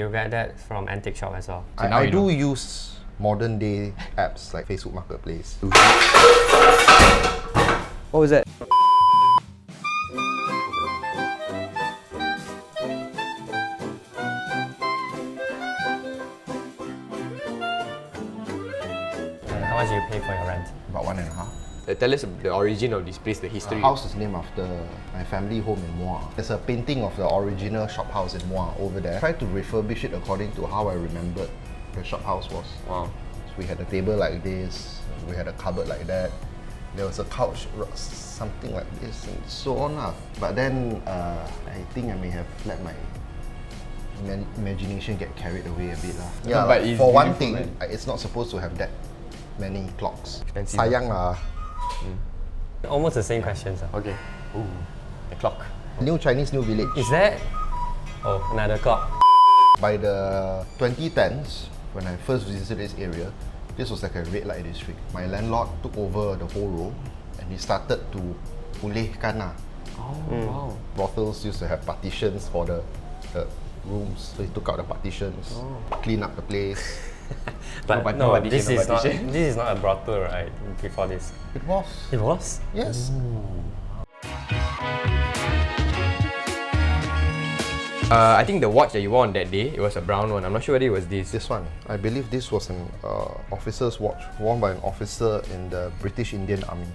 you get that from antique shop as well. So I do use modern day apps like Facebook Marketplace. What was that? How much do you pay for your rent? About 1.5. Tell us the origin of this place, the history. The house is named after my family home in Muar. There's a painting of the original shop house in Muar over there. I tried to refurbish it according to how I remembered the shop house was. Wow. So we had a table like this, we had a cupboard like that, there was a couch, something like this, and so on. But then I think I may have let my imagination get carried away a bit. Yeah, but like, it's for one beautiful, thing, it's not supposed to have that many clocks. Expensive. Sayang lah. Almost the same questions. Okay. Ooh, the clock. New Chinese New Village. Is that? Oh, another clock. By the 2010s, when I first visited this area, this was like a red light district. My landlord took over the whole row and he started to pulihkan. Oh, wow. Brothels used to have partitions for the rooms, so he took out the partitions, cleaned up the place. But no, no, this is not. partition. This is not a brothel, right? Before this, It was. it was. Yes. I think the watch that you wore on that day, it was a brown one. I'm not sure whether it was this. This one, I believe this was an officer's watch worn by an officer in the British Indian Army.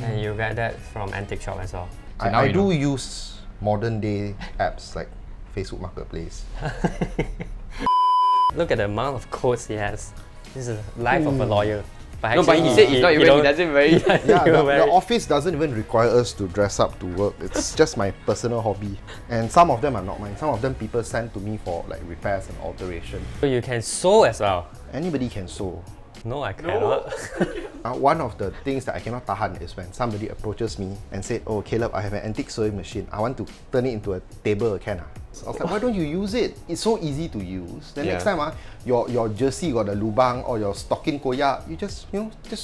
And you get that from antique shop as well. So now I you do know. use modern day apps like Facebook Marketplace. Look at the amount of codes he has. This is the life of a lawyer. No, but he said it's not even, he doesn't very... Yeah, You the wear it. office doesn't even require us to dress up to work. It's just my personal hobby. And some of them are not mine. Some of them people send to me for like repairs and alteration. So you can sew as well. Anybody can sew. No, I cannot. One of the things that I cannot tahan is when somebody approaches me and said, "Oh, Caleb, I have an antique sewing machine. I want to turn it into a table, can I?" So I was like, "Why don't you use it? It's so easy to use. Then next time, your jersey got a lubang or your stocking koyak, you just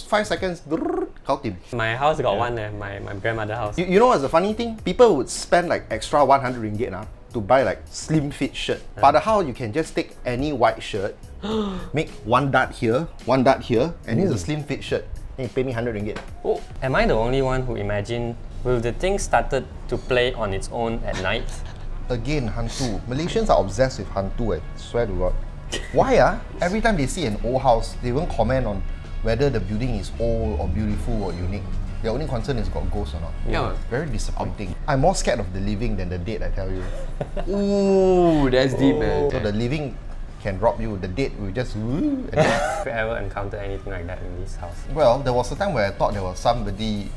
5 seconds, kautim." My house got one there, my grandmother's house. You know what's the funny thing? People would spend like extra 100 ringgit to buy like slim fit shirt. But how you can just take any white shirt, make one dart here, and here's a slim fit shirt. And you pay me 100 ringgit. Oh, am I the only one who imagined, will the thing started to play on its own at night? Again, hantu. Malaysians are obsessed with hantu, I swear to God. Why? Every time they see an old house, they won't comment on whether the building is old or beautiful or unique. Their only concern is got ghosts or not. Yeah. Very disappointing. I'm more scared of the living than the dead, I tell you. Ooh, that's deep, man. So the living can rob you, the dead will just woo. And then, Have you ever encountered anything like that in this house? well, there was a time where I thought there was somebody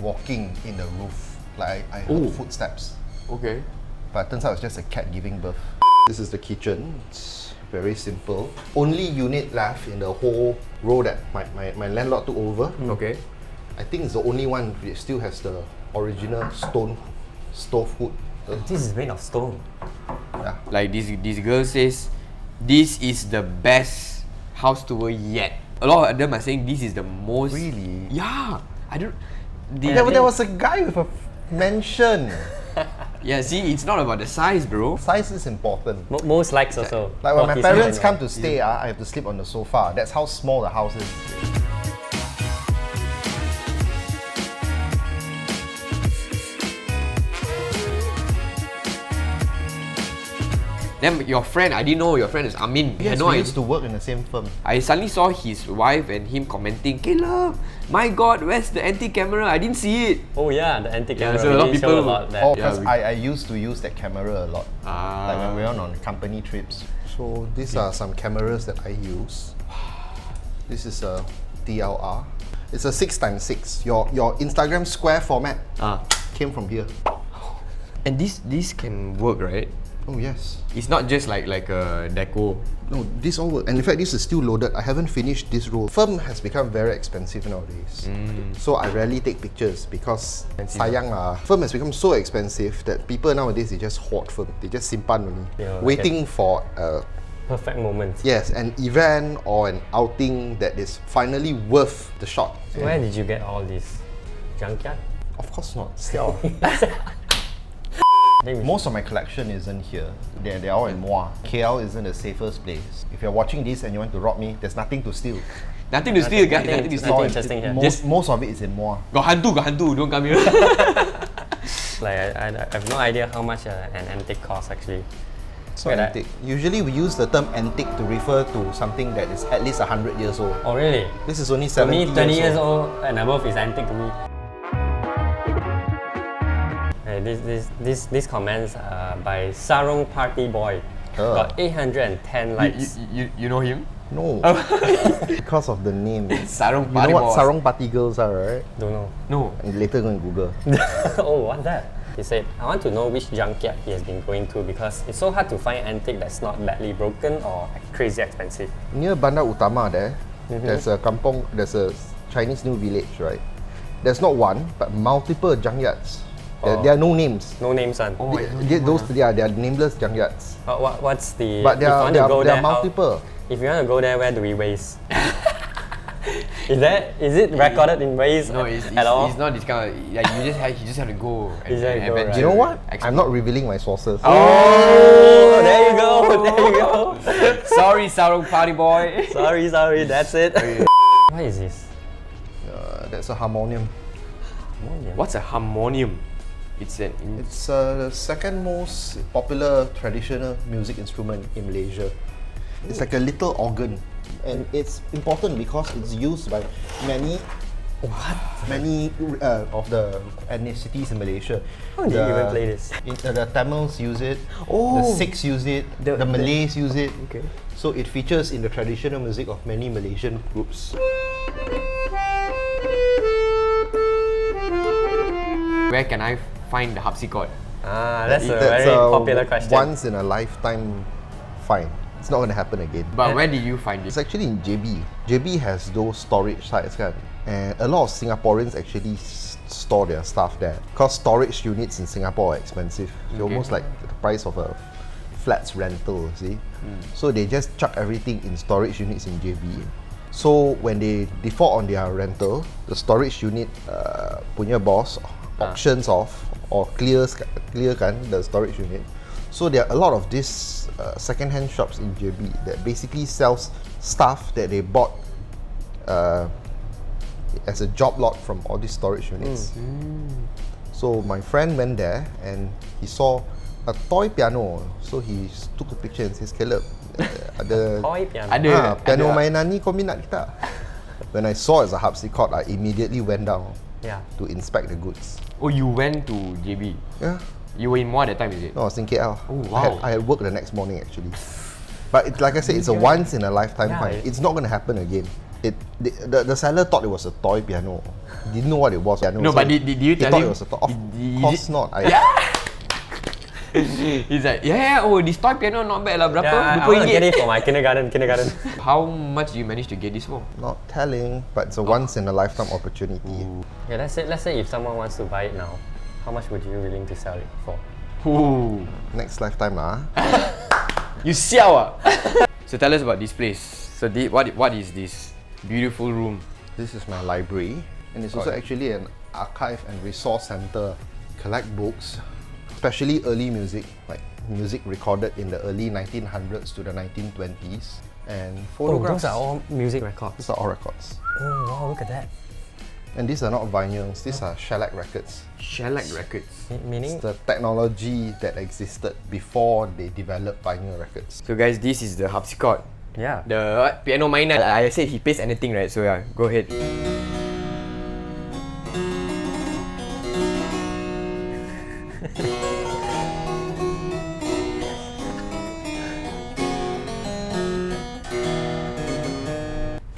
walking in the roof. Like I heard footsteps. Okay. But it turns out it's just a cat giving birth. This is the kitchen. It's very simple. Only unit left in the whole row that my landlord took over. Okay. I think it's the only one which still has the original stone stove hood. This is made of stone. Yeah. Like this girl says, this is the best house tour yet. A lot of them are saying this is the most... Really? Yeah. I don't... There was a guy with a mansion. Yeah, see, it's not about the size, bro. Size is important. Most likes also. Like when my 47 parents come one. to stay, I have to sleep on the sofa. That's how small the house is. Then your friend, I didn't know your friend is Amin. Yes, I know we used to work in the same firm. I suddenly saw his wife and him commenting, Caleb, my God, where's the antique camera? I didn't see it. Oh yeah, the antique Yeah, camera. so a lot of really show people- a lot there. Oh, Yeah, because I used to use that camera a lot. Like when we went on company trips. So these are some cameras that I use. This is a DLR. It's a 6x6. Your Instagram square format came from here. And this can work, right? Oh yes. It's not just like a deco. No, this all work. And in fact, this is still loaded. I haven't finished this roll. Film has become very expensive nowadays. So I rarely take pictures because sayang lah. Film has become so expensive that people nowadays, they just hoard film. They just simpan only. Yeah, waiting for Perfect moment. yes, an event or an outing that is finally worth the shot. So where did you get all this? Junkyard? Of course not. Still. Most of my collection isn't here. They're all in Muar. KL isn't the safest place. If you're watching this and you want to rob me, there's nothing to steal. Nothing to steal, guys. Nothing to Nothing steal. interesting here. Most of it is in Muar. Got hantu, don't come here. Like I have no idea how much an antique costs actually. It's not antique. Usually we use the term antique to refer to something that is at least 100 years old. Oh really? This is only To 70 me, 20 years old. old and above is antique to me. Hey, this comments by Sarong Party Boy got 810 likes. You know him? No. Because of the name. Sarong You Party know what Boss. sarong party girls are, right? Don't know. No. And later go and Google. Oh, what's that? He said, I want to know which junkyard he has been going to because it's so hard to find antique that's not badly broken or crazy expensive. Near Bandar Utama there, there's a kampong, there's a Chinese New Village, right? There's not one, but multiple junkyards. There are no names. No names, son. Oh, They are nameless junkyards. What's the... But there if you are, want there to go are, there there, are multiple. if you want to go there, where do we waste? Is it recorded in ways No, at all? it's not this kind of. Like, you just have to go. You just have to go, right? You know what? Explore. I'm not revealing my sources. Oh, there you go, there you go. Sorry, Sarong Party Boy. sorry, that's it. What is this? That's a harmonium. What's a harmonium? It's an. It's the second most popular traditional music instrument in Malaysia. It's like a little organ, and it's important because it's used by many of the ethnicities in Malaysia. How did you even play this? The Tamils use it, Oh. the Sikhs use it, the Malays use it. Okay. So it features in the traditional music of many Malaysian groups. Where can I find the harpsichord? That's a very popular question. Once in a lifetime find. It's not going to happen again. But where did you find it? It's actually in JB. JB has those storage sites, kan? And a lot of Singaporeans actually store their stuff there. Because storage units in Singapore are expensive. It's almost like the price of a flat's rental, see? So they just chuck everything in storage units in JB. So when they default on their rental, the storage unit punya boss auctions off or clears kan the storage unit. So there are a lot of these second-hand shops in JB that basically sells stuff that they bought as a job lot from all these storage units. So my friend went there and he saw a toy piano. So he took a picture and says, Caleb, ada Toy piano. piano mainan ni kau minat ke tak? When I saw it as a harpsichord, I immediately went down Yeah. to inspect the goods. Oh, you went to JB. Yeah. You were in Muar that time, is it? No, I was in KL. Oh, wow. I had work the next morning actually. But like I said, it's a once in a lifetime Yeah, find. it- It's not going to happen again. The seller thought it was a toy piano. Didn't know what it was. Piano. No, So but did you he tell thought him? it was a toy. Of Is course it- not. He's like, yeah, oh, this toy piano not bad lah. Berapa? Yeah, I RM20. want to get it for my kindergarten. How much you managed to get this for? Not telling, but it's a once in a lifetime opportunity. Yeah, let's say if someone wants to buy it now, how much would you be willing to sell it for? Ooh. Next lifetime lah. You siao ah. So tell us about this place. So what is this beautiful room? This is my library, and it's also actually an archive and resource center. Collect books, especially early music, like music recorded in the early 1900s to the 1920s, and photographs. Those are all music records. These are all records. Oh wow, look at that. And these are not vinyls, these are shellac records. Shellac records. Meaning? It's the technology that existed before they developed vinyl records. So guys, this is the harpsichord. Yeah. The what? Piano mainan. I said he plays anything, right? So yeah, go ahead.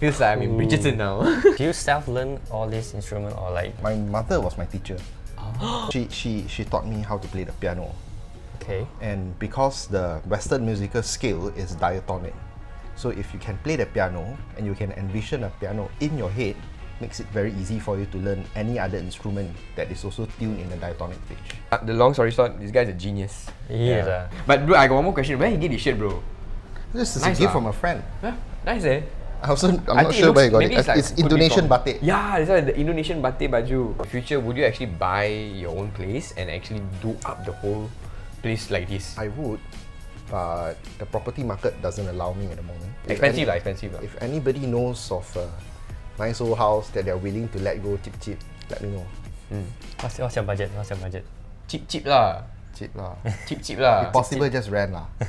Feels like I'm in Bridgerton now. Do you self-learn all these instruments or like? My mother was my teacher. She taught me how to play the piano. Okay. And because the Western musical scale is diatonic, so if you can play the piano and you can envision a piano in your head, makes it very easy for you to learn any other instrument that is also tuned in a diatonic pitch. The long story short, this guy's a genius. He is But bro, I got one more question. Where he get his shirt, bro? This is Nice a gift lah. from a friend. Huh? Nice eh? I'm I not think sure where you got maybe it. like It's could be Indonesian from- batik. Yeah, that's why the Indonesian batik baju. In future, would you actually buy your own place and actually do up the whole place like this? I would, but the property market doesn't allow me at the moment. Expensive lah, expensive lah. If anybody knows of a nice old house that they're willing to let go cheap, let me know. What's your budget? What's your budget? Cheap lah. Cheap lah. Cheap lah. If possible, just rent lah.